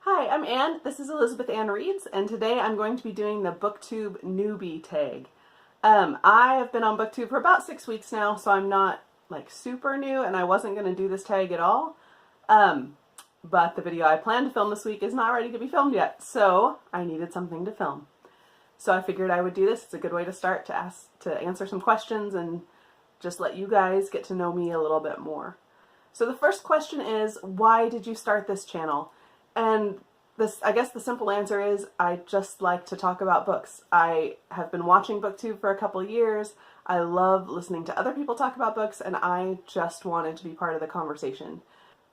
Hi, I'm Anne. This is Elizabeth Ann Reads, and today I'm going to be doing the Booktube Newbie Tag. I have been on Booktube for about 6 weeks now, so I'm not like super new, and I wasn't going to do this tag at all. But the video I planned to film this week is not ready to be filmed yet, so I needed something to film. So I figured I would do this. It's a good way to start to answer some questions and just let you guys get to know me a little bit more. So the first question is, why did you start this channel? And I guess the simple answer is, I just like to talk about books. I have been watching Booktube for a couple years. I love listening to other people talk about books, and I just wanted to be part of the conversation.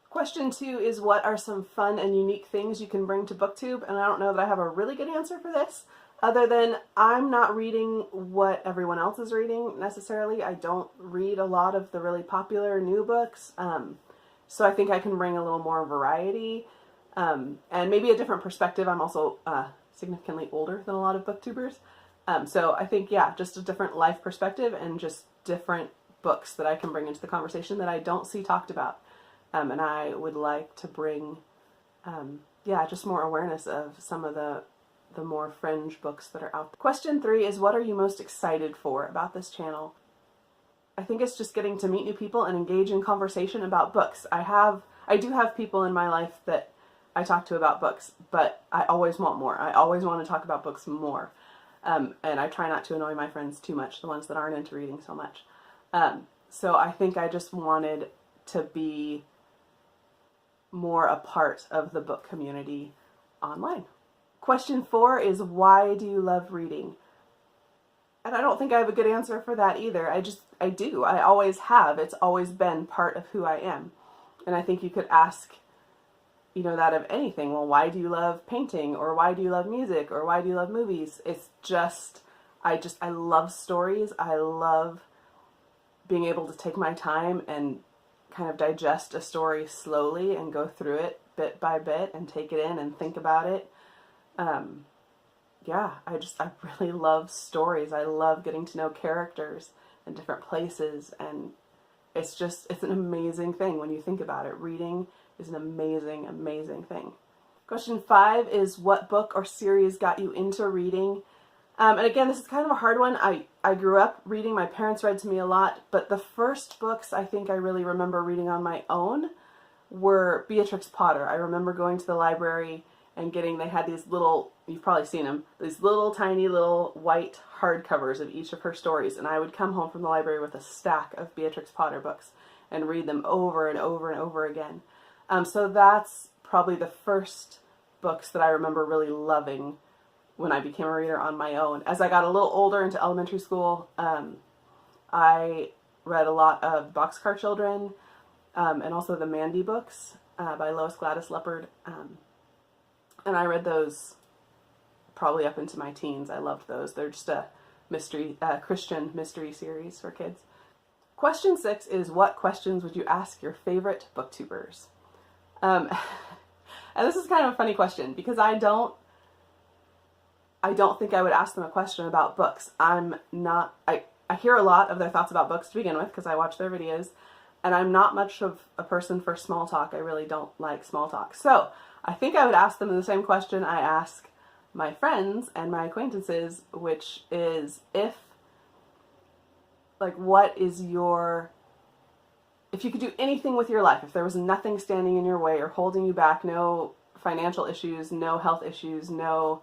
Question 2 is, what are some fun and unique things you can bring to Booktube? And I don't know that I have a really good answer for this, other than I'm not reading what everyone else is reading necessarily. I don't read a lot of the really popular new books, so I think I can bring a little more variety. And maybe a different perspective. I'm also significantly older than a lot of booktubers. So I think, yeah, just a different life perspective and just different books that I can bring into the conversation that I don't see talked about. And I would like to bring, yeah, just more awareness of some of the more fringe books that are out there. Question 3 is, what are you most excited for about this channel? I think it's just getting to meet new people and engage in conversation about books. I do have people in my life that I talk to about books, but I always want more. I always want to talk about books more. And I try not to annoy my friends too much, the ones that aren't into reading so much. So I think I just wanted to be more a part of the book community online. Question 4 is, why do you love reading? And I don't think I have a good answer for that either. I do. I always have. It's always been part of who I am. And I think you could ask, you know, that of anything. Well, why do you love painting? Or why do you love music? Or why do you love movies? It's just, I love stories. I love being able to take my time and kind of digest a story slowly and go through it bit by bit and take it in and think about it. Yeah, I really love stories. I love getting to know characters in different places, and it's an amazing thing when you think about it. Reading is an amazing, amazing thing. Question 5 is, what book or series got you into reading? And again, this is kind of a hard one. I grew up reading. My parents read to me a lot, but the first books I think I really remember reading on my own were Beatrix Potter. I remember going to the library and they had these little, you've probably seen them, these little tiny little white hardcovers of each of her stories, and I would come home from the library with a stack of Beatrix Potter books and read them over and over and over again. So that's probably the first books that I remember really loving when I became a reader on my own. As I got a little older into elementary school, I read a lot of Boxcar Children, and also the Mandy books by Lois Gladys Leopard. And I read those probably up into my teens. I loved those. They're just a Christian mystery series for kids. Question 6 is, what questions would you ask your favorite booktubers? And this is kind of a funny question because I don't think I would ask them a question about books. I hear a lot of their thoughts about books to begin with because I watch their videos, and I'm not much of a person for small talk. I really don't like small talk. So I think I would ask them the same question I ask my friends and my acquaintances, which is, if you could do anything with your life, if there was nothing standing in your way or holding you back, no financial issues, no health issues, no,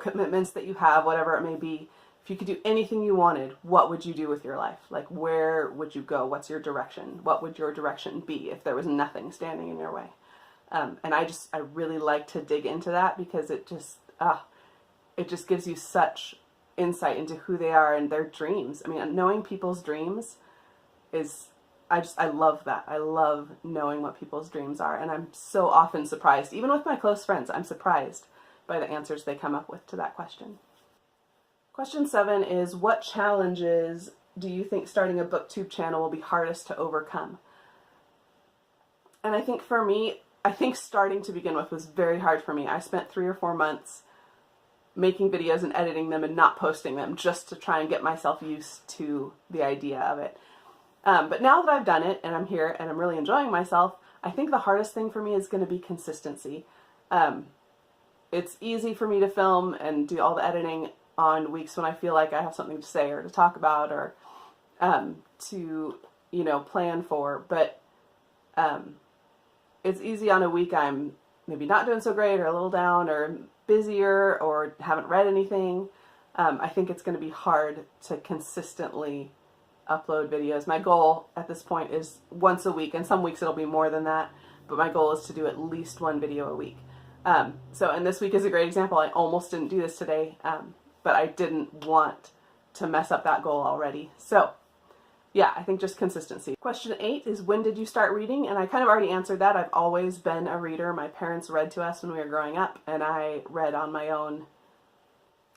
commitments that you have, whatever it may be, if you could do anything you wanted, what would you do with your life? Like, where would you go? What's your direction? What would your direction be if there was nothing standing in your way? And I really like to dig into that because it just gives you such insight into who they are and their dreams. I mean, knowing people's dreams I love that. I love knowing what people's dreams are, and I'm so often surprised. Even with my close friends, I'm surprised by the answers they come up with to that question. Question 7 is, what challenges do you think starting a booktube channel will be hardest to overcome? And I think for me, starting to begin with was very hard for me. I spent 3 or 4 months making videos and editing them and not posting them just to try and get myself used to the idea of it. But now that I've done it and I'm here and I'm really enjoying myself, I think the hardest thing for me is going to be consistency. It's easy for me to film and do all the editing on weeks when I feel like I have something to say or to talk about or to, you know, plan for, but it's easy on a week I'm maybe not doing so great or a little down or busier or haven't read anything. I think it's going to be hard to consistently upload videos. My goal at this point is once a week, and some weeks it'll be more than that, but my goal is to do at least one video a week. And this week is a great example. I almost didn't do this today, but I didn't want to mess up that goal already. So yeah, I think just consistency. Question 8 is, when did you start reading? And I kind of already answered that. I've always been a reader. My parents read to us when we were growing up, and I read on my own.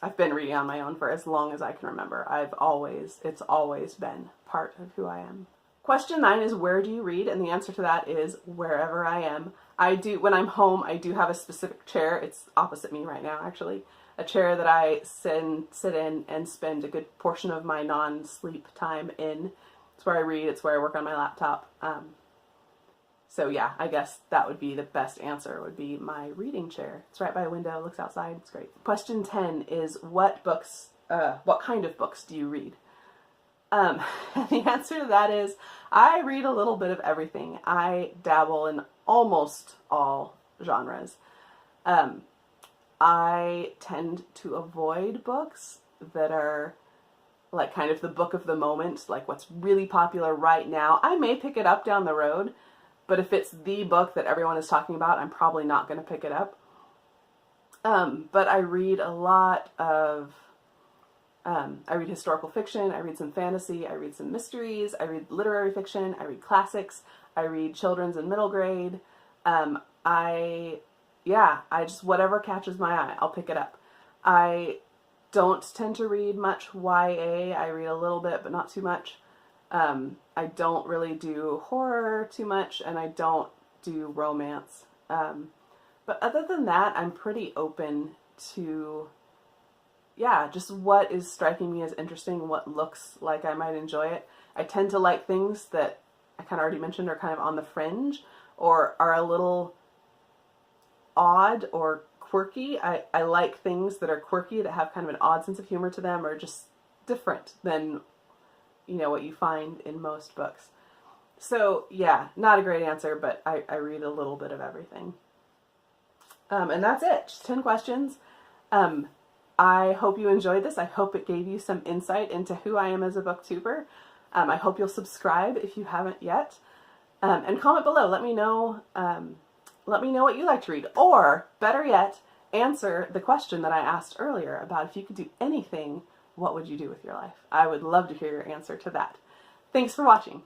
I've been reading on my own for as long as I can remember. It's always been part of who I am. Question 9 is, where do you read? And the answer to that is wherever I am. When I'm home, I do have a specific chair. It's opposite me right now, actually. A chair that I sit in and spend a good portion of my non-sleep time in. It's where I read. It's where I work on my laptop. So yeah, I guess that would be the best answer, would be my reading chair. It's right by a window, looks outside, it's great. Question 10 is, what kind of books do you read? The answer to that is, I read a little bit of everything. I dabble in almost all genres. I tend to avoid books that are like kind of the book of the moment, like what's really popular right now. I may pick it up down the road, but if it's the book that everyone is talking about, I'm probably not going to pick it up. But I read a lot of, I read historical fiction, I read some fantasy, I read some mysteries, I read literary fiction, I read classics, I read children's and middle grade. I just, whatever catches my eye, I'll pick it up. I don't tend to read much YA. I read a little bit, but not too much. I don't really do horror too much, and I don't do romance. But other than that, I'm pretty open to, just what is striking me as interesting, what looks like I might enjoy it. I tend to like things that I kind of already mentioned are kind of on the fringe or are a little odd or quirky. I like things that are quirky, that have kind of an odd sense of humor to them, or just different than, you know, what you find in most books. So yeah, not a great answer, but I read a little bit of everything. And that's it, just 10 questions. I hope you enjoyed this. I hope it gave you some insight into who I am as a booktuber. I hope you'll subscribe if you haven't yet. And comment below, let me know what you like to read, or better yet, answer the question that I asked earlier about if you could do anything, what would you do with your life? I would love to hear your answer to that. Thanks for watching.